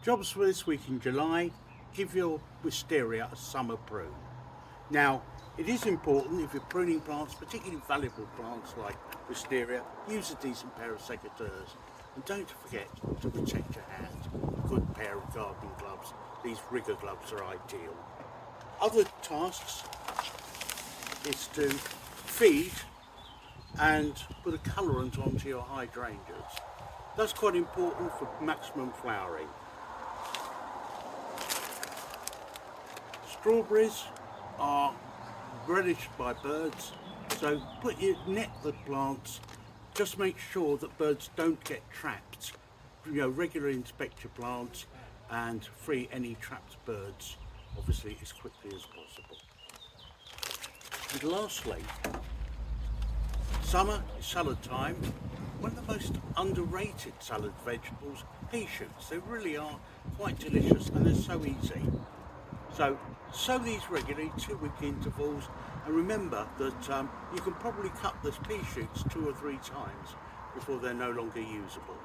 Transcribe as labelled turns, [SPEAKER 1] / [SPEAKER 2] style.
[SPEAKER 1] Jobs for this week in July: give your wisteria a summer prune. Now, it is important if you're pruning plants, particularly valuable plants like wisteria, use a decent pair of secateurs. And don't forget to protect your hands. A good pair of gardening gloves. These rigger gloves are ideal. Other tasks is to feed and put a colourant onto your hydrangeas. That's quite important for maximum flowering. Strawberries are relished by birds, so put your net the plants. Just make sure that birds don't get trapped. Regularly inspect your plants and free any trapped birds, obviously, as quickly as possible. And lastly, summer is salad time. One of the most underrated salad vegetables, pea shoots. They really are quite delicious and they're so easy. So sow these regularly, 2-week intervals, and remember that you can probably cut the pea shoots 2 or 3 times before they're no longer usable.